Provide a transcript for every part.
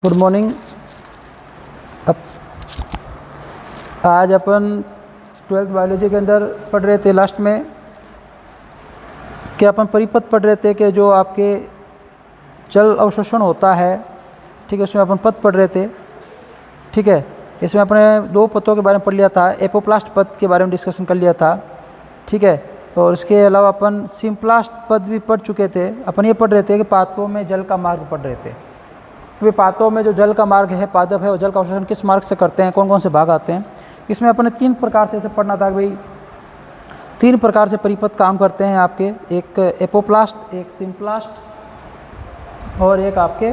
Good morning. अब आज अपन 12th biology के अंदर पढ़ रहे थे लास्ट में कि अपन परिपथ पढ़ रहे थे कि जो आपके जल अवशोषण होता है, ठीक है, उसमें अपन पथ पढ़ रहे थे। ठीक है, इसमें अपने दो पथों के बारे में पढ़ लिया था, एपोप्लास्ट पथ के बारे में डिस्कशन कर लिया था। ठीक है, और इसके अलावा अपन सिम्प्लास्ट पथ भी पढ़ चुके थे। अपन ये पढ़ रहे थे कि पादपों में जल का मार्ग पढ़ रहे थे। वे पादपों में जो जल का मार्ग है, पादप है, वो जल का अवशोषण किस मार्ग से करते हैं, कौन कौन से भाग आते हैं। इसमें अपने तीन प्रकार से इसे पढ़ना था कि भाई तीन प्रकार से परिपथ काम करते हैं आपके, एक एपोप्लास्ट, एक सिम्प्लास्ट और एक आपके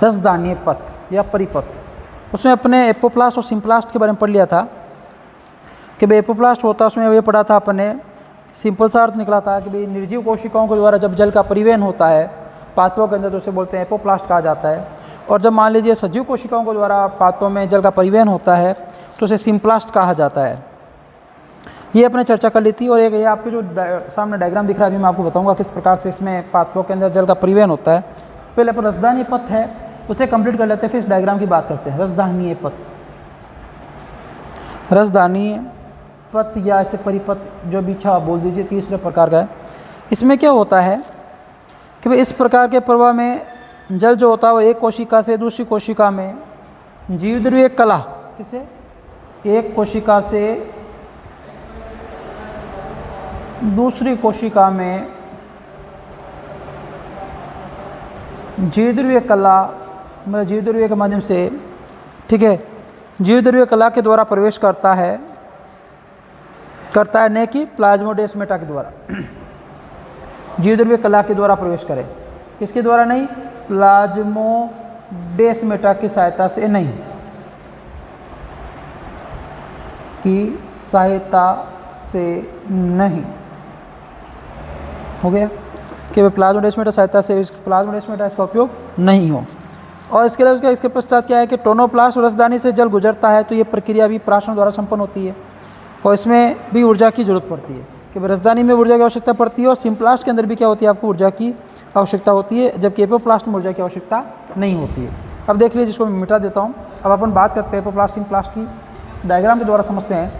रसदानीय पथ या परिपथ। उसमें अपने एपोप्लास्ट और सिम्प्लास्ट के बारे में पढ़ लिया था कि भाई एपोप्लास्ट होता है, उसमें ये पढ़ा था अपने, सिंपल सा अर्थ निकला था कि भाई निर्जीव कोशिकाओं के द्वारा जब जल का परिवहन होता है पादपों के अंदर तो उसे बोलते हैं एपोप्लास्ट कहा जाता है। और जब मान लीजिए सजीव कोशिकाओं के द्वारा पादपों में जल का परिवहन होता है तो उसे सिम्प्लास्ट कहा जाता है। ये अपने चर्चा कर ली थी। और एक ये आपके जो सामने डायग्राम दिख रहा है, अभी मैं आपको बताऊंगा किस प्रकार से इसमें पादपों के अंदर जल का परिवहन होता है। पहले अपन रसदानीय पथ है उसे कंप्लीट कर लेते हैं, फिर इस डायग्राम की बात करते हैं। रसदानीय पथ, रसदानीय पथ या ऐसे परिपथ जो भी इच्छा बोल दीजिए, तीसरे प्रकार का है। इसमें क्या होता है कि भाई इस प्रकार के प्रवाह में जल जो होता है वो एक कोशिका से दूसरी कोशिका में जीवद्रव्य कला, किसे, एक कोशिका से दूसरी कोशिका में जीवद्रव्य कला, मतलब जीवद्रव्य के माध्यम से, ठीक है, जीवद्रव्य कला के द्वारा प्रवेश करता है न कि प्लाज्मोडेस्माटा के द्वारा। जीवद्रव्य कला के द्वारा प्रवेश करे, किसके द्वारा नहीं, प्लाज्मोडेस्माटा की सहायता से नहीं, की सहायता से नहीं। हो गया कि प्लाज्मोडेस्माटा सहायता से, प्लाज्मोडेस्माटा इसका उपयोग नहीं हो। और इसके अलावा इसके पश्चात क्या है कि टोनोप्लास्ट रसदानी से जल गुजरता है तो ये प्रक्रिया भी प्राशन द्वारा संपन्न होती है और इसमें भी ऊर्जा की जरूरत पड़ती है कि रसदानी में ऊर्जा की आवश्यकता पड़ती है और सिम्प्लास्ट के अंदर भी क्या होती है, आपको ऊर्जा की आवश्यकता होती है, जबकि एपोप्लास्ट में ऊर्जा की आवश्यकता नहीं होती है। अब देख लीजिए, जिसको मैं मिटा देता हूँ। अब अपन बात करते हैं एपोप्लास्ट सिम्प्लास्ट की, डायग्राम के द्वारा समझते हैं।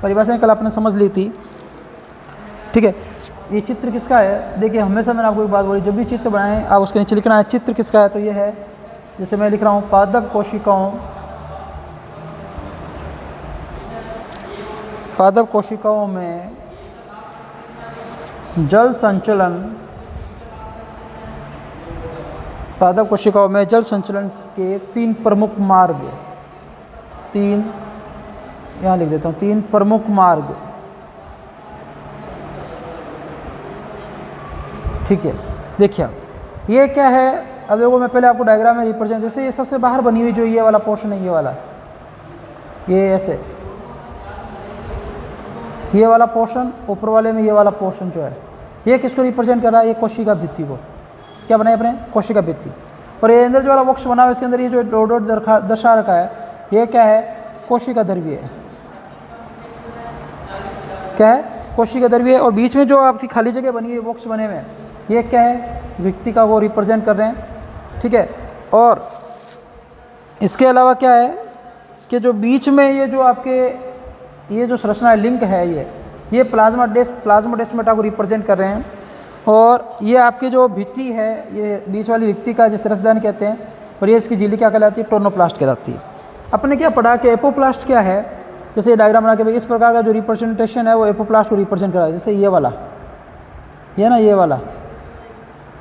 परिभाषाएं कल आपने समझ ली थी, ठीक है। ये चित्र किसका है, देखिए हमेशा मैंने आपको एक बात बोली, जब भी चित्र बनाएं आप उसके नीचे लिखना है चित्र किसका है। तो ये है, जैसे मैं लिख रहा हूँ, पादप कोशिकाओं में जल संचलन, पादप कोशिकाओं में जल संचलन के तीन प्रमुख मार्ग, तीन यहाँ लिख देता हूँ, तीन प्रमुख मार्ग, ठीक है। देखिए ये क्या है, अब देखो मैं पहले आपको डायग्राम में रिप्रेजेंट, जैसे ये सबसे बाहर बनी हुई जो ये वाला पोर्शन है, ये वाला, ये ऐसे, ये वाला पोर्शन, ऊपर वाले में ये वाला पोर्शन जो है, ये किसको रिप्रेजेंट कर रहा है, ये कोशिका भित्ति को। क्या बनाए अपने, कोशिका भित्ति। और ये अंदर जो वाला बॉक्स बना हुआ है इसके अंदर ये जो डॉट डॉट दर्शा रखा है, ये क्या है, कोशिका द्रव्य है। क्या है, कोशिका द्रव्य। और बीच में जो आपकी खाली जगह बनी हुई बॉक्स बने हुए हैं, ये क्या है, व्यक्तिका को रिप्रेजेंट कर रहे हैं, ठीक है। और इसके अलावा क्या है कि जो बीच में ये जो आपके ये जो संरचना लिंक है, ये प्लाज्मोडेस्माटा को रिप्रेजेंट कर रहे हैं। और ये आपकी जो भित्ति है, ये बीच वाली व्यक्तिका जिसे रसदानी कहते हैं, और ये इसकी झिल्ली क्या कहलाती है, टोनोप्लास्ट कहलाती है। अपने क्या पढ़ा कि एपोप्लास्ट क्या है, जैसे ये डायग्राम बना के भाई इस प्रकार का जो रिप्रेजेंटेशन है वो एपोप्लास्ट को रिप्रेजेंट कर रहा है। जैसे ये वाला, ये ना, ये वाला,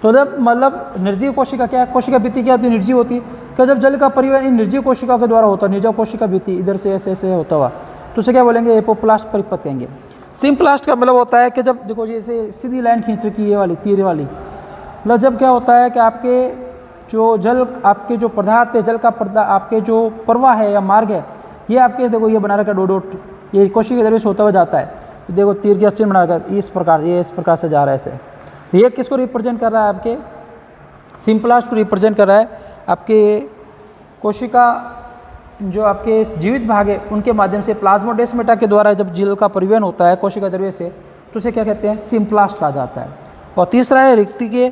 तो जब मतलब निर्जीव कोशिका, क्या कोशिका भित्ति क्या होती है, निर्जीव होती है। क्या जब जल का परिवहन इन निर्जीव कोशिका के द्वारा होता है, निर्जीव कोशिका भित्ति इधर से ऐसे ऐसे होता हुआ, तो उसे क्या बोलेंगे, एपोप्लास्ट परिपथ कहेंगे। सिम्प्लास्ट का मतलब होता है कि जब देखो जैसे सीधी लाइन खींच रखी है, ये वाली तीर वाली, मतलब जब क्या होता है कि आपके जो जल, आपके जो पदार्थ है, जल का आपके जो प्रवाह है या मार्ग है, ये आपके देखो ये बना रखा डॉट डॉट, ये कोशिका द्रव्य से होता हुआ जाता है। देखो तीर की चिन्ह बना रखा, इस प्रकार, ये इस प्रकार से जा रहा है ऐसे। ये किसको रिप्रेजेंट कर रहा है, आपके सिम्प्लास्ट को रिप्रेजेंट कर रहा है। आपके कोशिका जो आपके जीवित भाग है उनके माध्यम से प्लाज्मोडेस्माटा के द्वारा जब जल का परिवहन होता है कोशिका द्रव्य से, तो उसे क्या कहते हैं, सिम्प्लास्ट कहा जाता है। और तीसरा है रिक्ति के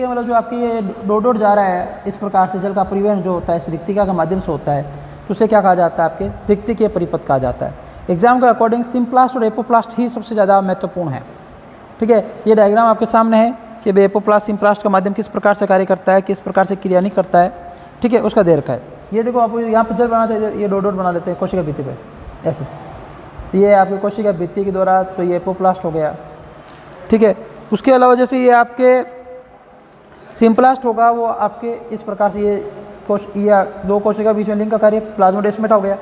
मतलब जो आपकी ये डॉट जा रहा है, इस प्रकार से जल का परिवहन जो होता है इस रिक्तिका के माध्यम से होता है, तो उसे क्या कहा जाता है, आपके रिक्तिकीय परिपथ कहा जाता है। एग्जाम के अकॉर्डिंग सिम्प्लास्ट और एपोप्लास्ट ही सबसे ज़्यादा महत्वपूर्ण है। ठीक है, ये डायग्राम आपके सामने है कि एपोप्लास्ट सिम्प्लास्ट का माध्यम किस प्रकार से कार्य करता है, किस प्रकार से क्रिया नहीं करता है। ठीक है, उसका दे रखा है। ये देखो आपको यहाँ पर जल बनाना चाहिए, ये डॉट बना देते हैं कोशिका भित्ति पे ऐसे, ये आपकी कोशिका भित्ति के द्वारा, तो ये एपोप्लास्ट हो गया। ठीक है, उसके अलावा जैसे ये आपके सिम्प्लास्ट होगा, वो आपके इस प्रकार से ये दो कोशिका बीच में लिंक का कार्य प्लाज्मोडेस्माटा हो गया।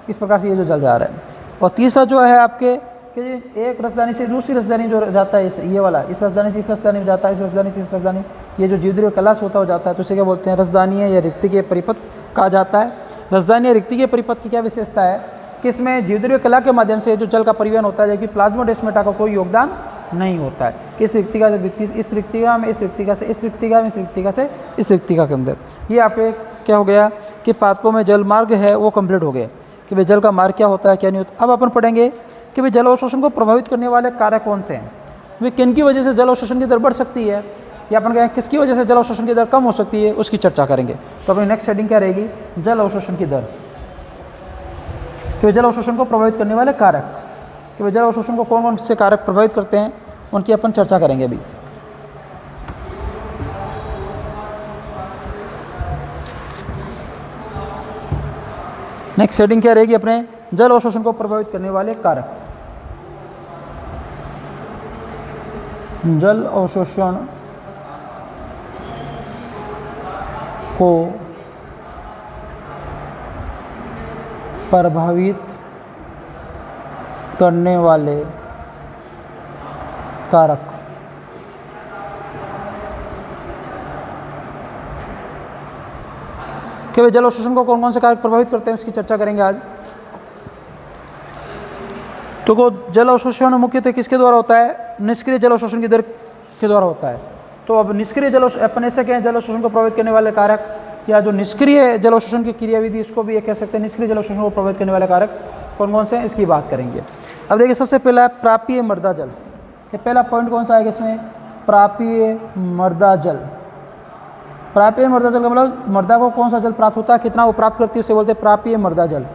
इस प्रकार से ये जो जल जा रहा है। और तीसरा जो है आपके कि एक रसदानी से दूसरी रसदानी जो जाता है, ये वाला इस रसदानी से इस रसदानी में जाता है, इस रसदानी से इस रसदानी, ये जो जीवद्रव्य कलश होता हो जाता है, तो इसे क्या बोलते हैं, रसदानी है या रिक्तिकीय परिपथ कहा जाता है। रसदानी या रिक्तिकीय परिपथ की क्या विशेषता है कि इसमें जीवद्रव्य कला के माध्यम से जो जल का परिवहन होता है, जबकि प्लाज्मोडेस्माटा का कोई योगदान नहीं होता है। किस रिक्तिका से इस रिक्तिका में, इस रिक्तिका से इस रिक्तिका में, इस रिक्तिका से इस रिक्तिका के अंदर। ये आपके क्या हो गया कि पादपों में जल मार्ग है वो कंप्लीट हो गए कि भाई जल का मार्ग क्या होता है, क्या नहीं होता। अब अपन पढ़ेंगे कि भाई जल अवशोषण को प्रभावित करने वाले कारक कौन से हैं, वे किन की वजह से जल अवशोषण की दर बढ़ सकती है, या अपन कहें किसकी वजह से जल अवशोषण की दर कम हो सकती है, उसकी चर्चा करेंगे। तो अपनी नेक्स्ट हेडिंग क्या रहेगी, जल अवशोषण की दर, कि जल अवशोषण को प्रभावित करने वाले कारक, कि भाई जल अवशोषण को कौन कौन से कारक प्रभावित करते हैं, उनकी अपन चर्चा करेंगे अभी। नेक्स्ट हेडिंग क्या रहेगी अपने, जल अवशोषण को प्रभावित करने वाले कारक। जल अवशोषण को प्रभावित करने वाले कारक। कि वे जल अवशोषण को कौन कौन से कारक प्रभावित करते हैं उसकी चर्चा करेंगे आज। तो जल अवशोषण मुख्यतः किसके द्वारा होता है, निष्क्रिय जल अवशोषण की दर के द्वारा होता है। तो अब निष्क्रिय जल अपन ऐसे कहें जल अवशोषण को प्रभावित करने वाले कारक, या जो निष्क्रिय जल अवशोषण की क्रियाविधि, इसको भी ये कह सकते हैं निष्क्रिय जल अवशोषण को प्रभावित करने वाले कारक कौन कौन से हैं, इसकी बात करेंगे। अब देखिए सबसे पहला है प्रापीय मृदा जल। ये पहला पॉइंट कौन सा आएगा इसमें, प्रापीय मृदा जल। प्रापीय मृदा जल का मतलब मृदा को कौन सा जल प्राप्त होता है, कितना वो प्राप्त करती है, उसे बोलते हैं प्रापीय मृदा जल।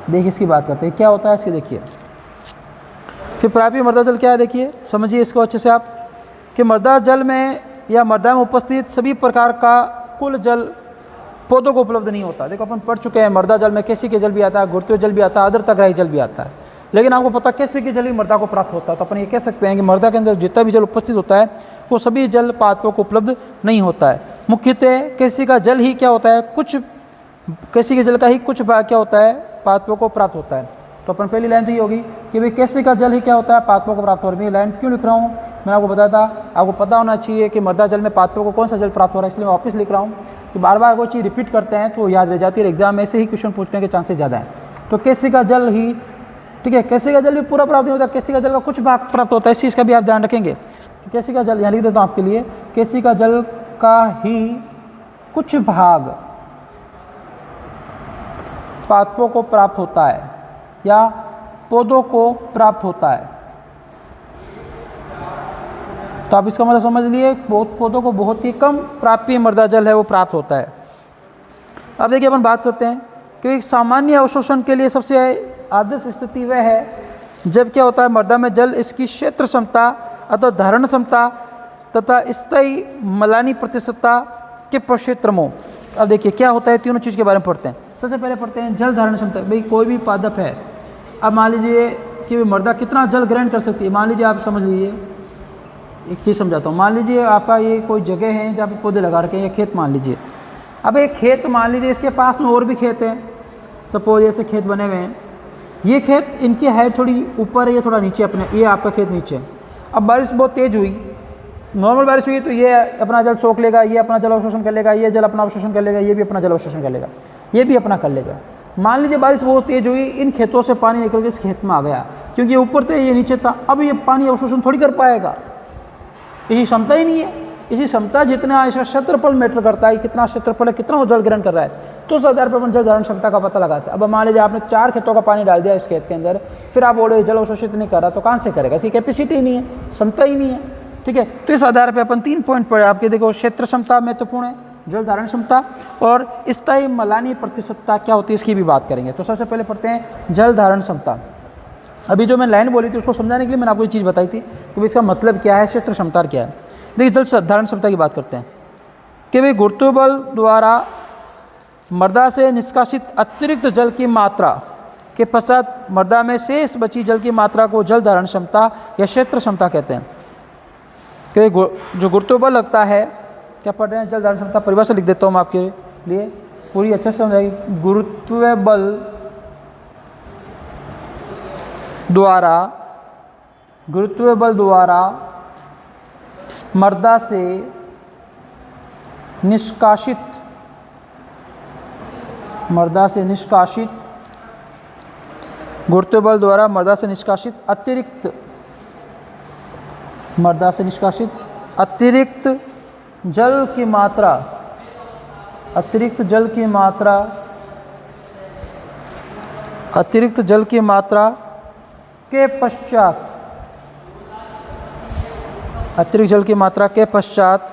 देखिए इसकी बात करते हैं क्या होता है इसकी। देखिए कि प्रापीय मृदा जल क्या है, देखिए समझिए इसको अच्छे से आप, कि मृदा जल में या मृदा में उपस्थित सभी प्रकार का कुल जल पौधों को उपलब्ध नहीं होता। देखो अपन पढ़ चुके हैं मृदा जल में केसी के जल भी आता है, गुरुत्वीय जल भी आता है, आर्द्रताग्राही जल भी आता है, लेकिन आपको पता केसी के जल ही मृदा को प्राप्त होता है। तो अपन ये कह सकते हैं कि मृदा के अंदर जितना भी जल उपस्थित होता है वो सभी जल पादपों को उपलब्ध नहीं होता है। मुख्यतः केसी का जल ही क्या होता है, कुछ केसी के जल का ही कुछ भाग क्या होता है, पादपों को प्राप्त होता है। तो अपन पहली लाइन तो ये होगी कि भाई केसी का जल ही क्या होता है, पादपों को प्राप्त हो रहा है। मैं लाइन क्यों लिख रहा हूँ, मैंने आपको बताया था, आपको पता होना चाहिए कि मृदा जल में पादपों को कौन सा जल प्राप्त हो रहा है, इसलिए मैं वापस लिख रहा हूँ कि बार बार कोई चीज़ रिपीट करते हैं तो याद रह जाती है, एग्जाम में से ही क्वेश्चन पूछने के चांसेस ज़्यादा हैं। तो केसी का जल ही, ठीक है, केसी का जल भी पूरा प्राप्त नहीं होता, केसी का जल का कुछ भाग प्राप्त होता है, इस चीज़ का भी आप ध्यान रखेंगे। केसी का जल यहाँ लिख देता हूँ आपके लिए, केसी का जल का ही कुछ भाग पादपों को प्राप्त होता है या पौधों को प्राप्त होता है। तो आप इसका मतलब समझ लिए, पौधों को बहुत ही कम प्राप्य मृदा जल है वो प्राप्त होता है। अब देखिए अपन बात करते हैं कि सामान्य अवशोषण के लिए सबसे आदर्श स्थिति वह है जब क्या होता है, मृदा में जल इसकी क्षेत्र क्षमता अथवा धारण क्षमता तथा स्थायी मलानी प्रतिशतता के क्षेत्रमों। अब देखिए क्या होता है, तीनों चीज़ के बारे में पढ़ते हैं। सबसे पहले पढ़ते हैं जल धारण क्षमता। भाई कोई भी पादप है, अब मान लीजिए कि मृदा कितना जल ग्रहण कर सकती है। मान लीजिए आप समझ लीजिए, एक चीज़ समझाता हूँ। मान लीजिए आपका ये कोई जगह है जहाँ पे पौधे लगा रखे हैं, ये खेत मान लीजिए। अब एक खेत मान लीजिए, इसके पास में और भी खेत हैं, सपोज ऐसे खेत बने हुए हैं। ये खेत, इनकी हाइट थोड़ी ऊपर है, ये थोड़ा नीचे, अपने ये आपका खेत नीचे है। अब बारिश बहुत तेज़ हुई, नॉर्मल बारिश हुई, तो ये अपना जल सोख लेगा, ये अपना जल अवशोषण कर लेगा, ये जल अपना अवशोषण कर लेगा, ये भी अपना जल अवशोषण कर लेगा, ये भी अपना कर लेगा। मान लीजिए बारिश बहुत तेज़ हुई, इन खेतों से पानी निकल के इस खेत में आ गया, क्योंकि ये ऊपर थे ये नीचे था। अब ये पानी अवशोषण थोड़ी कर पाएगा, इसी क्षमता ही नहीं है। इसी क्षमता जितना इसका क्षेत्रफल मैटर करता है, कितना क्षेत्रफल है, कितना वो जल ग्रहण कर रहा है, तो उस आधार पर अपन जल धारण क्षमता का पता लगाता है। अब मान लीजिए आपने 4 खेतों का पानी डाल दिया इस खेत के अंदर, फिर आप बोले जल अवशोषित नहीं कर रहा, तो कहाँ से करेगा, इसकी कैपेसिटी नहीं है, क्षमता ही नहीं है। ठीक है। तो इस आधार पे अपन 3 पॉइंट पढ़े आपके। देखो, क्षेत्र क्षमता महत्वपूर्ण है, जल धारण क्षमता, और स्थायी मलानी प्रतिशतता क्या होती है इसकी भी बात करेंगे। तो सबसे पहले पढ़ते हैं जल धारण क्षमता। अभी जो मैं लाइन बोली थी उसको समझाने के लिए मैंने आपको ये चीज़ बताई थी कि इसका मतलब क्या है, क्षेत्र क्षमता क्या है। देखिए, जल धारण क्षमता की बात करते हैं कि भाई गुरुत्वबल द्वारा मृदा से निष्कासित अतिरिक्त जल की मात्रा के पश्चात मृदा में शेष बची जल की मात्रा को जल धारण क्षमता या क्षेत्र क्षमता कहते हैं। कि जो गुरुत्वबल लगता है, क्या पढ़ रहे हैं, जल धारण क्षमता परिभाषा लिख देता हूँ मैं आपके लिए, पूरी अच्छे से समझाएगी। गुरुत्वबल द्वारा मृदा से निष्कासित गुरुत्वबल द्वारा मृदा से निष्कासित अतिरिक्त जल की मात्रा के पश्चात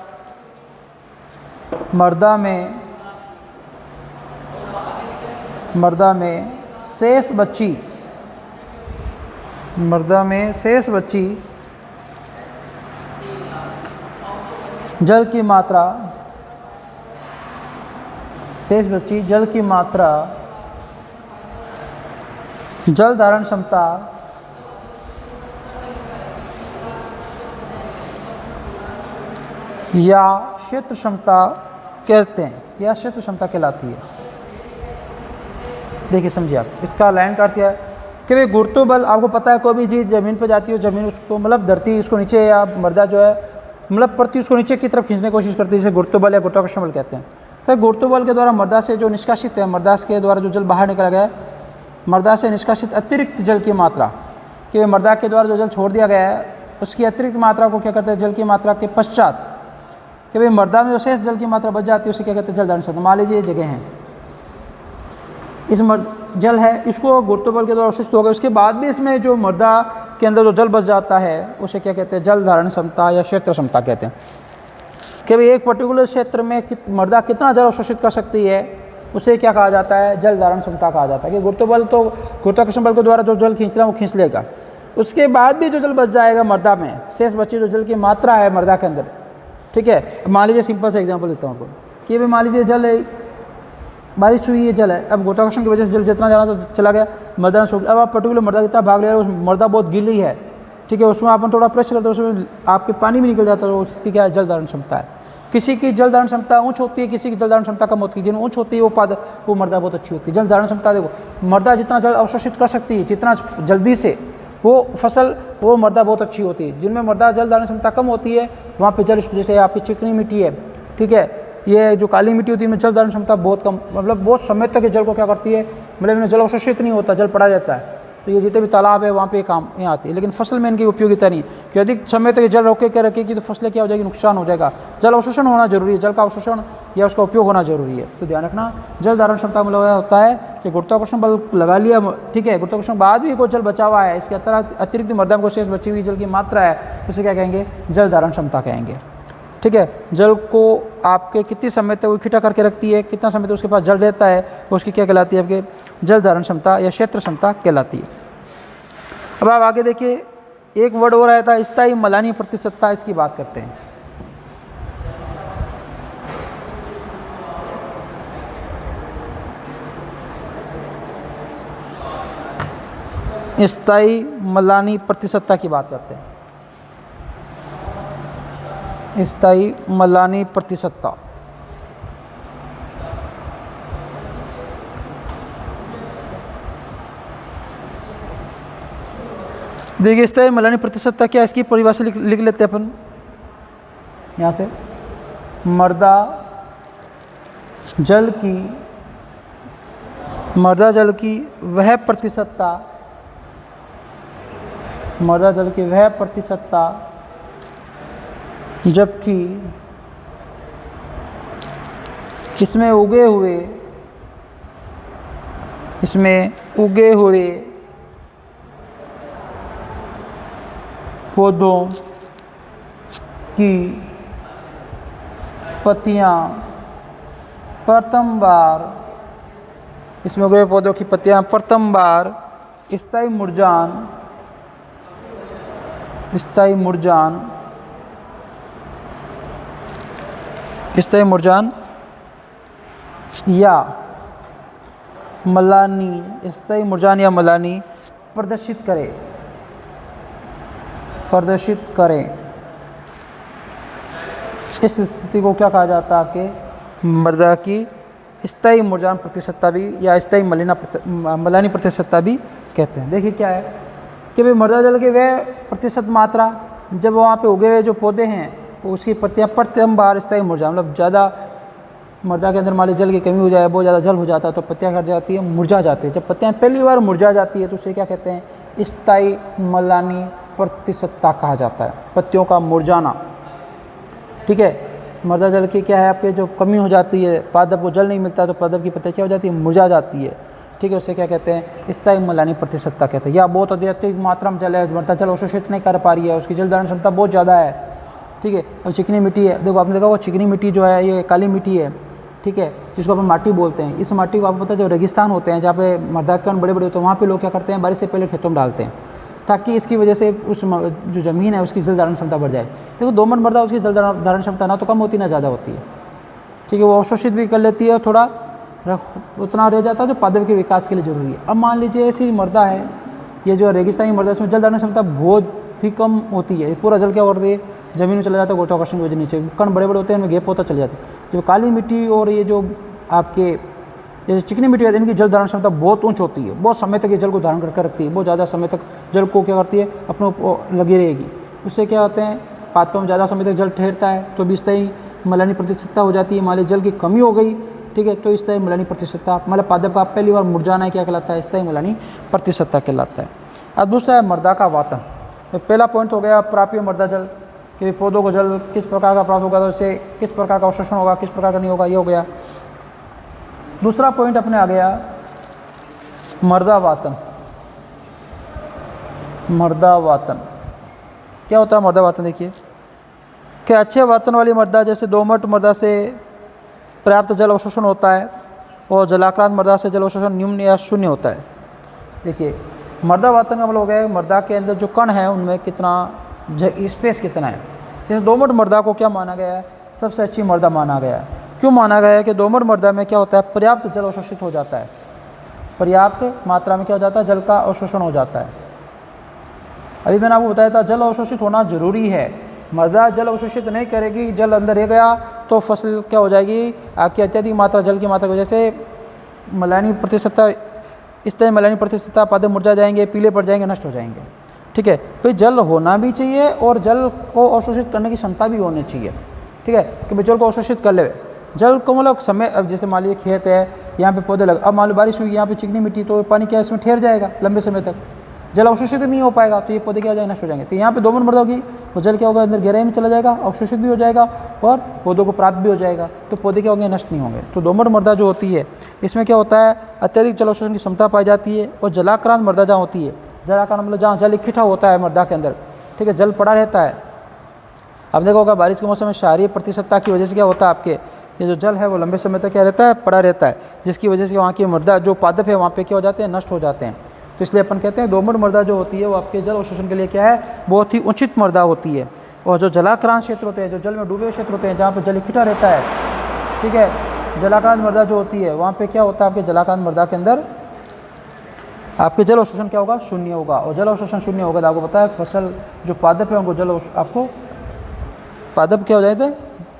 मृदा में शेष बची जल की मात्रा जल धारण क्षमता या क्षेत्र क्षमता कहते हैं, या क्षेत्र क्षमता कहलाती है। देखिए, समझिए आप, इसका लाइन का अर्थ क्या है कि भाई गुरुत्वबल, आपको पता है कोई भी चीज़ ज़मीन पर जाती है, ज़मीन उसको मतलब धरती उसको नीचे, या मृदा जो है मतलब पृथ्वी उसको नीचे की तरफ खींचने की कोशिश करती है, जिसे गुरुत्वबल या गुरुत्वाकर्षण बल कहते हैं। तो गुरुत्वबल के द्वारा मृदा से जो निष्कासित है, मृदा के द्वारा जो जल बाहर निकला गया है, मृदा से निष्कासित अतिरिक्त जल की मात्रा, कि मृदा के द्वारा जो जल छोड़ दिया गया है उसकी अतिरिक्त मात्रा को क्या करते हैं, जल की मात्रा के पश्चात, कि भाई मृदा में जो शेष जल की मात्रा बच जाती है उसे क्या कहते हैं, जल धारण क्षमता। मान लीजिए ये जगह है, इस जल है, इसको गुरुत्वबल के द्वारा अवशिष्ट हो गया, उसके बाद भी इसमें जो मृदा के अंदर जो जल बच जाता है उसे क्या कहते हैं, जल धारण क्षमता या क्षेत्र क्षमता कहते हैं। कि भाई एक पर्टिकुलर क्षेत्र में मृदा कितना जल अवशोषित कर सकती है उसे क्या कहा जाता है, जल धारण क्षमता कहा जाता है। कि गुरुत्वबल तो गुरुत्वाकर्षण बल के द्वारा जो जल खींच रहा है वो खींच लेगा, उसके बाद भी जो जल बच जाएगा मृदा में, शेष बची जो जल की मात्रा है मृदा के अंदर, ठीक है। मान लीजिए सिंपल सा एग्जांपल देता हूँ आपको कि भाई मान लीजिए जल है, बारिश हुई है, जल है, अब गुरुत्वाकर्षण की वजह से जल जितना जाना तो चला गया, मृदा में सूख। अब आप पर्टिकुलर मृदा कितना भाग ले रहे हो, उस मृदा बहुत गीली है, ठीक है, उसमें अपन थोड़ा प्रेस करते हैं, उसमें आपके पानी भी निकल जाता है, उसकी क्या है, जल धारण क्षमता है। किसी की जल धारण क्षमता ऊँच होती है, किसी की जल धारण क्षमता कम होती है। जिन ऊँच होती है वो मृदा बहुत अच्छी होती है। जल धारण क्षमता देखो, मृदा जितना जल अवशोषित कर सकती है, जितना जल्दी से वो मृदा बहुत अच्छी होती है। जिनमें मृदा जल धारण क्षमता कम होती है वहाँ पे जल, जैसे आपकी चिकनी मिट्टी है, ठीक है, ये जो काली मिट्टी होती है इनमें जल धारण क्षमता बहुत कम, मतलब बहुत समय तक जल को क्या करती है, मतलब इनमें जल अवशोषित नहीं होता, जल पड़ा रहता है। तो ये जितने भी तालाब है वहाँ पे काम यहाँ आती है। लेकिन फसल में इनकी उपयोगिता नहीं, कि अधिक समय तक जल रोके के रखेगी तो फसलें क्या हो जाएगी, नुकसान हो जाएगा। जल अवशोषण होना जरूरी है, जल का अवशोषण या उसका उपयोग होना जरूरी है। तो ध्यान रखना, जल धारण क्षमता मतलब होता है कि गुरुत्वाकर्षण बल लगा लिया, ठीक है, गुरुत्वाकर्षण बाद भी कोई जल बचा हुआ है, इसके अतिरिक्त मृदा को शेष बची हुई जल की मात्रा है, उसे क्या कहेंगे, जल धारण क्षमता कहेंगे। ठीक है, जल को आपके कितने समय तक इकट्ठा करके रखती है, कितना समय तक उसके पास जल रहता है, उसकी क्या कहलाती है, आपके जल धारण क्षमता या क्षेत्र क्षमता कहलाती है। अब आप आगे देखिए, एक वर्ड हो रहा था स्थायी मलानी प्रतिशतता, इसकी बात करते हैं। स्थायी मलानी प्रतिशतता की बात करते हैं। स्थायी मलानी प्रतिशतता, देखिए स्थायी मलानी प्रतिशतता क्या है, इसकी परिभाषा लिख लेते हैं अपन यहाँ से। मृदा जल की वह प्रतिशतता, मृदा जल की वह प्रतिशतता जबकि इसमें उगे हुए पौधों की पत्तियाँ प्रथम बार, इसमें उगे पौधों की पत्तियाँ प्रथम बार स्थायी मुरझान या मलानी प्रदर्शित करें। इस स्थिति को क्या कहा जाता है? आपके मृदा की स्थायी मुरझान प्रतिशतता भी या स्थायी मलानी प्रतिशतता भी कहते हैं। देखिए क्या है कि भाई मृदा जल के वह प्रतिशत मात्रा जब वहाँ पे उगे हुए जो पौधे हैं उसकी पत्तियाँ प्रथम बार स्थायी मुरझान, मतलब ज़्यादा मृदा के अंदर मान लीजिए जल की कमी हो जाए, बहुत ज़्यादा जल हो जाता है तो पत्तियाँ कट जाती है, मुरझा जाती है। जब पत्तियाँ पहली बार मुरझा जाती है तो उसे क्या कहते हैं? स्थायी मलानी प्रतिशतता कहा जाता है, पत्तियों का मुरझाना। ठीक है, मृदा जल की क्या है आपके जो कमी हो जाती है, पादप को जल नहीं मिलता तो पादप की पत्तियाँ क्या हो जाती है? मुरझा जाती है। ठीक है, उसे क्या कहते हैं? स्थायी मलानी प्रतिशतता कहते हैं। या बहुत अत्यधिक मात्रा में जल है, मृदा जल अवशोषित नहीं कर पा रही है, उसकी जल धारण क्षमता बहुत ज़्यादा है। ठीक है, और चिकनी मिट्टी है, देखो आपने देखा वो चिकनी मिट्टी जो है ये काली मिट्टी है, ठीक है, जिसको अपन माटी बोलते हैं। इस माटी को आपको पता है जो रेगिस्तान होते हैं जहाँ पे मृदा कण बड़े बड़े होते हैं वहाँ पे लोग क्या करते हैं? बारिश से पहले खेतों में डालते हैं ताकि इसकी वजह से उस जो ज़मीन है उसकी जल धारण क्षमता बढ़ जाए। देखो दोमट मृदा उसकी जल धारण क्षमता ना तो कम होती ना ज़्यादा होती है। ठीक है, वो अवशोषित भी कर लेती है और थोड़ा उतना रह जाता है जो पादप के विकास के लिए ज़रूरी है। अब मान लीजिए ऐसी मृदा है, ये जो रेगिस्तानी मृदा इसमें जल धारण क्षमता बहुत ही कम होती है, पूरा जल क्या करती है? ज़मीन में चला जाता है, गुरुत्वाकर्षण की वजह नीचे कण बड़े बड़े होते हैं, उनमें गैप होता चले जाते हैं। जब काली मिट्टी और ये जो आपके जैसे चिकनी मिट्टी है इनकी जल धारण क्षमता बहुत ऊंच होती है, बहुत समय तक ये जल को धारण करके रखती है, बहुत ज़्यादा समय तक जल को क्या करती है? अपने ऊपर लगी रहेगी। उससे क्या होते हैं? पादपों में ज़्यादा समय तक जल ठहरता है तो भी स्थायी मलानी प्रतिशतता हो जाती है। मान लीजिए जल की कमी हो गई, ठीक है, तो स्थायी मलानी प्रतिशतता, मतलब पादप का पहली बार मुरझाना है क्या कहलाता है? स्थायी मलानी प्रतिशतता कहलाता है। अब दूसरा है मृदा का वातन। तो पहला पॉइंट हो गया प्राप्य मृदा जल, कि पौधों को जल किस प्रकार का प्राप्त होगा तो उससे किस प्रकार का अवशोषण होगा, किस प्रकार का नहीं होगा, ये हो गया। दूसरा पॉइंट अपने आ गया मृदा वातन। मृदा वातन क्या होता है? मृदा वातन देखिए कि अच्छे वातन वाली मृदा जैसे दोमट मृदा से पर्याप्त जल अवशोषण होता है और जलाक्रांत मृदा से जल अवशोषण न्यून या शून्य होता है। देखिए मृदा वातन का मतलब हो गया मृदा के अंदर जो कण है उनमें कितना स्पेस कितना है। जैसे दोमट मृदा को क्या माना गया है? सबसे अच्छी मृदा माना गया है। क्यों माना गया है? कि दोमट मृदा में क्या होता है? पर्याप्त जल अवशोषित हो जाता है, पर्याप्त मात्रा में क्या हो जाता है? जल का अवशोषण हो जाता है। अभी मैंने आपको बताया था जल अवशोषित होना जरूरी है। मृदा जल अवशोषित नहीं करेगी, जल अंदर रह गया तो फसल क्या हो जाएगी? आपकी अत्यधिक मात्रा जल की मात्रा की वजह से मलानी प्रतिशतता, इस तरह मलानी प्रतिशतता पादप मुरझा जाएंगे, पीले पड़ जाएंगे, नष्ट हो जाएंगे। ठीक है, तो जल होना भी चाहिए और जल को अवशोषित करने की क्षमता भी होनी चाहिए। ठीक है, कि जल को अवशोषित कर ले। जल को मतलब समय, अब जैसे मान लीजिए खेत है, यहाँ पे पौधे लगे, अब मान लो बारिश हुई, यहाँ पे चिकनी मिट्टी, तो पानी क्या इसमें ठहर जाएगा लंबे समय तक, जल अवशोषित नहीं हो पाएगा तो ये पौधे क्या हो जाएंगे? नष्ट हो जाएंगे। तो यहाँ पे दोमट मृदा होगी, वो जल क्या होगा? अंदर गहराई में चला जाएगा, अवशोषित भी हो जाएगा और पौधों को प्राप्त भी हो जाएगा, तो पौधे क्या होंगे? नष्ट नहीं होंगे। तो दोमट मृदा जो होती है इसमें क्या होता है? अत्यधिक जल अवशोषण की क्षमता पाई जाती है। और जलाक्रांत मृदा जहाँ होती है, जलाक्रांत मतलब जहाँ जल इकट्ठा होता है मृदा के अंदर, ठीक है, जल पड़ा रहता है। अब देखो होगा बारिश के मौसम में क्षारीय प्रतिशतता की वजह से क्या होता है? आपके ये जो जल है वो लंबे समय तक क्या रहता है? पड़ा रहता है, जिसकी वजह से वहाँ की मृदा जो पादप है वहाँ पे क्या हो जाते हैं? नष्ट हो जाते हैं। तो इसलिए अपन कहते हैं दोमट मृदा जो होती है वो आपके जल अवशोषण के लिए क्या है? बहुत ही उचित मृदा होती है। और जो जलाक्रांत क्षेत्र होते हैं, जो जल में डूबे हुए क्षेत्र होते हैं, जहाँ पर जल इकट्ठा रहता है, ठीक है, जलाक्रांत मृदा जो होती है वहाँ पे क्या होता है? आपके जलाक्रांत मृदा के अंदर आपके जल अवशोषण क्या होगा? शून्य होगा। और जल अवशोषण शून्य होगा तो आपको पता है फसल जो पादप है उनको जल आपको पादप क्या हो जाएगा?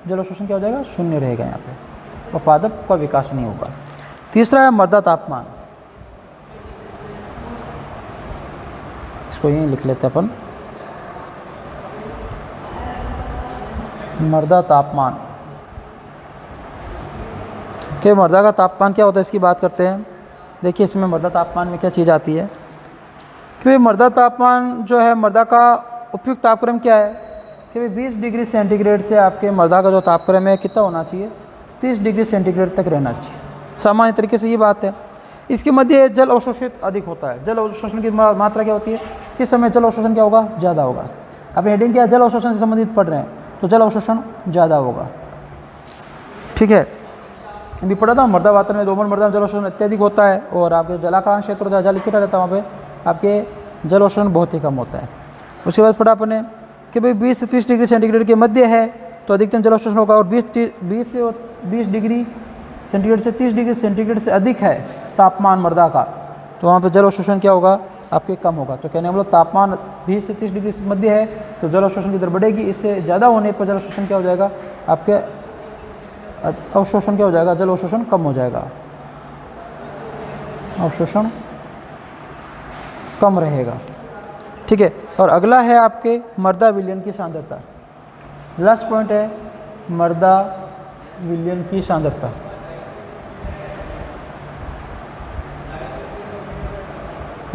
जल अवशोषण क्या हो जाएगा? शून्य रहेगा यहाँ पे, और पादप का विकास नहीं होगा। तीसरा है मृदा तापमान। इसको यहीं लिख लेते हैं अपन, मृदा तापमान। कि मृदा का तापमान क्या होता है इसकी बात करते हैं। देखिए इसमें मृदा तापमान में क्या चीज़ आती है कि मृदा तापमान जो है, मृदा का उपयुक्त तापक्रम क्या है कि 20 डिग्री सेंटीग्रेड से आपके मृदा का जो तापक्रम है कितना होना चाहिए? 30 डिग्री सेंटीग्रेड तक रहना चाहिए। सामान्य तरीके से ये बात है। इसके मध्य जल अवशोषित अधिक होता है। जल अवशोषण की मात्रा क्या होती है? किस समय जल अवशोषण क्या होगा? ज़्यादा होगा। आपने हेडिंग किया जल अवशोषण से संबंधित पढ़ रहे हैं, तो जल अवशोषण ज़्यादा होगा। ठीक है, अभी पढ़ा था मृदा वातावरण में दोमट मृदा में जल अवशोषण अत्यधिक होता है, और आपके जलाकारण क्षेत्र जहाँ जल इकट्ठा रहता है वहाँ पे आपके जल अवशोषण बहुत ही कम होता है। उसके बाद पढ़ा अपने कि भाई 20 से 30 डिग्री सेंटीग्रेड के मध्य है तो अधिकतम जल अवशोषण होगा, और 20 डिग्री सेंटीग्रेड से 30 डिग्री सेंटीग्रेड से अधिक है तापमान मृदा का, तो वहाँ पे जल अवशोषण क्या होगा, आपके कम होगा। तो कहने मतलब तापमान 20 से 30 डिग्री से मध्य है तो जल अवशोषण की दर बढ़ेगी, इससे ज़्यादा होने पर जल अवशोषण क्या हो जाएगा, आपके अवशोषण क्या हो जाएगा, जल अवशोषण कम हो जाएगा, अवशोषण कम रहेगा। ठीक है, और अगला है आपके मृदा विलयन की सांद्रता। लास्ट पॉइंट है मृदा विलयन की सांद्रता।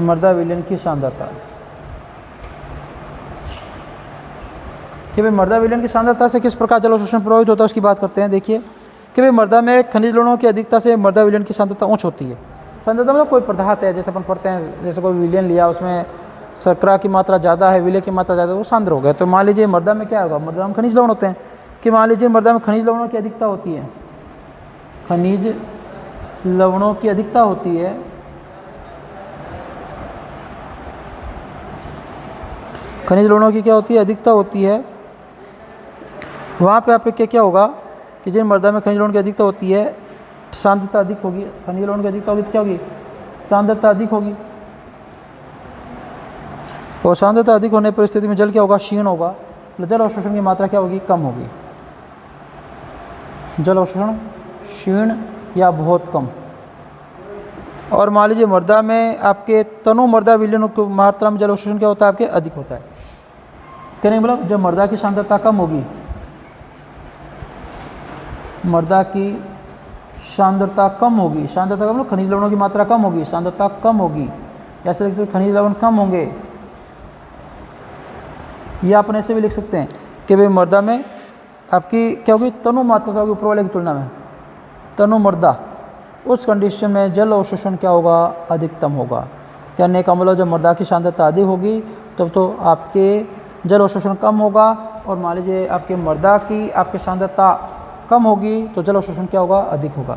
मृदा विलयन की सांद्रता कि भाई मृदा विलयन की सांद्रता से किस प्रकार जल अवशोषण प्रभावित होता है उसकी बात करते हैं। देखिए कि भाई मृदा में खनिज लवणों की अधिकता से मृदा विलयन की सांद्रता उच्च होती है। सांद्रता मतलब कोई पदार्थ है, जैसे अपन पढ़ते हैं, जैसे कोई विलयन लिया उसमें शर्करा की मात्रा ज़्यादा है, विलय की मात्रा ज़्यादा है, वो सांद्र हो गया। तो मान लीजिए मृदा में क्या होगा, मृदा में खनिज लवण होते हैं, कि मान लीजिए मृदा में खनिज लवणों की अधिकता होती है, खनिज लवणों की अधिकता होती है, खनिज लवणों की क्या होती है, अधिकता होती है। वहाँ पे आपके क्या होगा कि जिन मृदा में खनिज लवण की अधिकता होती है सांद्रता अधिक होगी, खनिज लवण की अधिकता होगी तो क्या होगी, सांद्रता अधिक होगी, और सांद्रता अधिक होने पर स्थिति में जल क्या होगा, क्षीण होगा, जल अवशोषण की मात्रा क्या होगी, कम होगी, जल अवशोषण क्षीण या बहुत कम। और मान लीजिए मृदा में आपके तनु मृदा विलयन की मात्रा में जल अवशोषण क्या होता है, आपके अधिक होता है। कहने का मतलब जब मृदा की सांद्रता कम होगी, मृदा की सांद्रता कम होगी, सांद्रता का मतलब खनिज लवणों की मात्रा कम होगी, सांद्रता कम होगी, ऐसे लिख सकते खनिज लवण कम होंगे, या अपन ऐसे भी लिख सकते हैं कि भाई मृदा में आपकी क्या होगी, तनु मात्रा होगी ऊपर वाले की तुलना में, तनु मृदा, उस कंडीशन में जल अवशोषण क्या होगा, अधिकतम होगा। कहने का मतलब जब मृदा की सांद्रता अधिक होगी तब तो आपके जल अवशोषण कम होगा, और मान लीजिए आपके मृदा की आपकी सांद्रता कम होगी तो जल अवशोषण क्या होगा, अधिक होगा।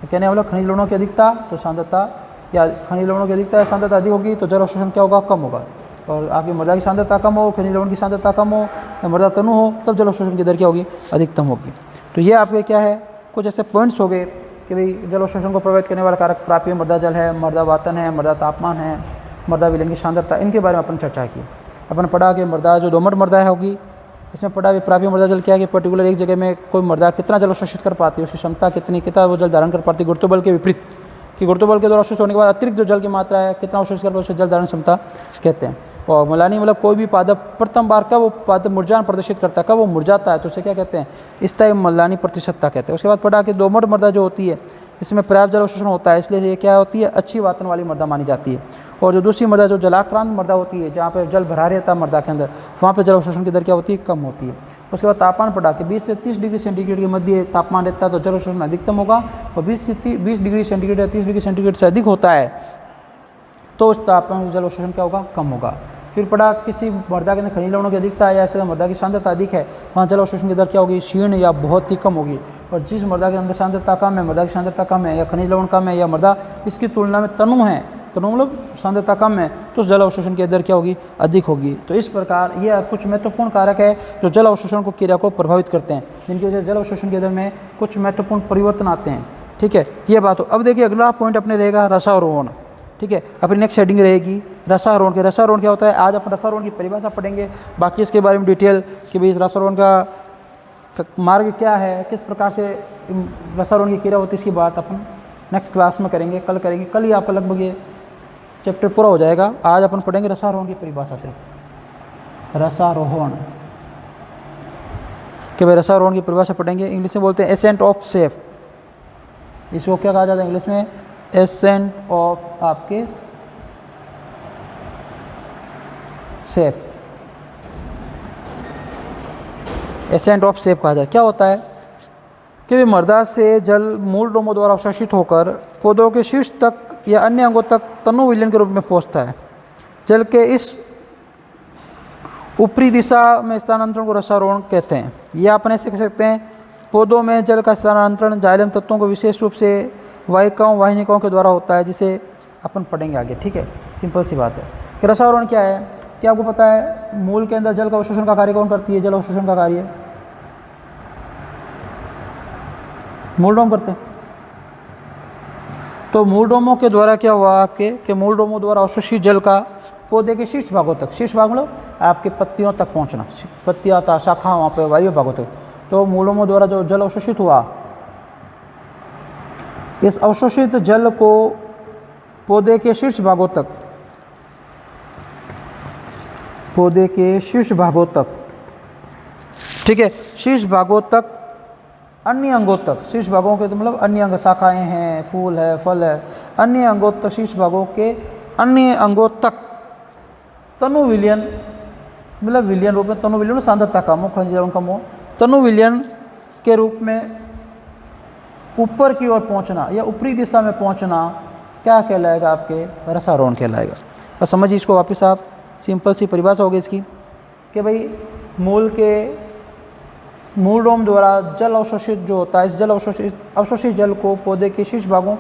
तो कहने का मतलब खनिज लवणों की अधिकता तो सांद्रता, या खनिज लवणों की अधिकता या सांद्रता अधिक होगी तो जल अवशोषण क्या होगा, कम होगा। और आपकी मृदा की सांद्रता कम हो, खनिज लवण की सांद्रता कम हो, या मृदा तनु हो, तब जल अवशोषण की दर क्या होगी, अधिकतम होगी। तो ये आपके क्या है, कुछ ऐसे पॉइंट्स हो गए कि भाई जल अवशोषण को प्रभावित करने वाला कारक प्राप्य मृदा जल है, मृदा वातन है, मृदा तापमान है, मृदा विलयन की सांद्रता, इनके बारे में अपन चर्चा की। अपन पढ़ा कि मृदा जो दोमट मृदा होगी, इसमें पढ़ा प्राप्य मृदा जल क्या है कि पर्टिकुलर एक जगह में कोई मृदा कितना जल अवशोषित कर पाती है, उसकी क्षमता कितनी, कितना वो जल धारण कर पाती है, गुरुत्व के विपरीत, कि गुरुत्व के द्वारा अवशोषित होने के बाद अतिरिक्त जो जल की मात्रा है कितना अवशोषित कर पाती है, उसे जल धारण क्षमता कहते हैं। और मलानी मतलब कोई भी पादप प्रथम बार कब वो पादप मुरझान प्रदर्शित करता है, कब वो मुरझाता है तो उसे क्या कहते हैं, स्थायी मलानी प्रतिशतता कहते हैं। उसके बाद पढ़ा कि दोमट मृदा जो होती है इसमें पर्याप्त जल अवशोषण होता है, इसलिए ये क्या होती है, अच्छी वातन वाली मृदा मानी जाती है। और जो दूसरी मृदा जो जलाक्रांत मृदा होती है, जहाँ पे जल भरा रहता है मृदा के अंदर, वहाँ पे जल अवशोषण की दर क्या होती है, कम होती है। उसके बाद तापमान पढ़ा कि 20 से 30 डिग्री सेंटीग्रेड के मध्य तापमान रहता है तो जल अवशोषण अधिकतम होगा, और 20 डिग्री सेंटीग्रेड या 30 डिग्री सेंटीग्रेड से अधिक होता है तो उस तापमान में जल अवशोषण क्या होगा, कम होगा। फिर पढ़ा किसी मृदा के अंदर खनिज लवणों की अधिकता है या ऐसे मृदा की सांद्रता अधिक है, वहाँ जल अवशोषण की दर क्या होगी, क्षीण या बहुत ही कम होगी। और जिस मृदा के अंदर सांद्रता कम है, मृदा की सांद्रता कम है, या खनिज लवण कम है, या मृदा इसकी तुलना में तनु है, तनु मतलब सांद्रता कम है, तो जल अवशोषण की दर क्या होगी, अधिक होगी। तो इस प्रकार ये कुछ महत्वपूर्ण कारक है जो जल अवशोषण को क्रिया को प्रभावित करते हैं, जिनकी वजह से जल अवशोषण की दर में कुछ महत्वपूर्ण परिवर्तन आते हैं। ठीक है, ये बात हो। अब देखिए अगला पॉइंट अपने रहेगा रसारोहण। ठीक है, अपनी नेक्स्ट हेडिंग रहेगी रसारोहण की। रसारोहण क्या होता है, आज अपन रसारोहण की परिभाषा पढ़ेंगे, बाकी इसके बारे में डिटेल कि भाई रसारोहण का मार्ग क्या है, किस प्रकार से रसारोहण की क्रिया होती है, इसकी बात अपन नेक्स्ट क्लास में करेंगे, कल करेंगे। कल ही आपका लगभग ये चैप्टर पूरा हो जाएगा। आज अपन पढ़ेंगे रसारोहण की परिभाषा से, रसारोहण कि भाई रसारोहण की परिभाषा पढ़ेंगे। इंग्लिश में बोलते हैं एसेंट ऑफ शेप, इसको क्या कहा जाता है इंग्लिश में, एसेंट ऑफ आपके शेप, एसेंट ऑफ शेप कहा जाए। क्या होता है कि मृदा से जल मूल डोमों द्वारा अवशोषित होकर पौधों के शीर्ष तक या अन्य अंगों तक तनु विलयन के रूप में पहुंचता है। जल के इस ऊपरी दिशा में स्थानांतरण को रसारोहण कहते हैं। यह अपने से कह सकते हैं पौधों में जल का स्थानांतरण जाइलम तत्वों को विशेष रूप से वाहिकाओं वाहिनिकाओं के द्वारा होता है, जिसे अपन पढ़ेंगे आगे। ठीक है, सिंपल सी बात है कि रसारोहण क्या है। क्या आपको पता है मूल के अंदर जल का अवशोषण का कार्य कौन करती है? जल अवशोषण का कार्य मूलडोम करते हैं। तो मूलडोमों के द्वारा क्या हुआ आपके कि मूलडोमों द्वारा अवशोषित जल का पौधे के शीर्ष भागों तक, शीर्ष भाग मतलब आपके पत्तियों तक पहुंचना, पत्तियाँ था शाखा वहाँ पे वायु भागों तक, तो मूलडोमों द्वारा जो जल अवशोषित हुआ, इस अवशोषित जल को पौधे के शीर्ष भागों तक, पौधे के शीर्ष भागों तक, ठीक है, शीर्ष भागों तक, अन्य अंगों तक, शीर्ष भागों के तो मतलब अन्य अंग, शाखाएं हैं, फूल है, फल है, अन्य अंगों तक, शीर्ष भागों के अन्य अंगों तक तनु विलयन, मतलब विलयन रूप में, तनु विलयन सांद्रता कम हो, खनिज लवण कम हो, तनु विलयन के रूप में ऊपर की ओर पहुंचना या ऊपरी दिशा में पहुंचना क्या कहलाएगा? आपके रसारोहण कहलाएगा। और समझिए इसको वापस आप, सिंपल सी परिभाषा होगी इसकी कि भाई मूलडोम द्वारा जल अवशोषित जो होता है, इस जल अवशोषित जल को पौधे के शीर्ष भागों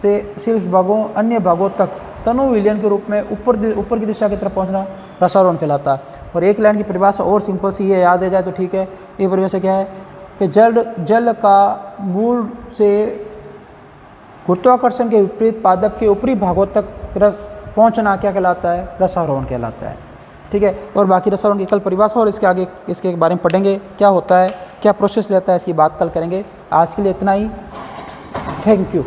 से शीर्ष भागों अन्य भागों तक तनु विलयन के रूप में ऊपर की दिशा की तरफ पहुंचना रसारोहण कहलाता है। और एक लाइन की परिभाषा और सिंपल सी ये याद आ जाए तो ठीक है। ये परिभाषा क्या है कि जल का मूल से गुरुत्वाकर्षण के विपरीत पादप के ऊपरी भागों तक पहुंचना क्या कहलाता है? रसारोहण कहलाता है। ठीक है, और बाकी रसारोहण की कल परिभाषा और इसके आगे इसके बारे में पढ़ेंगे, क्या होता है, क्या प्रोसेस रहता है, इसकी बात कल करेंगे। आज के लिए इतना ही, थैंक यू।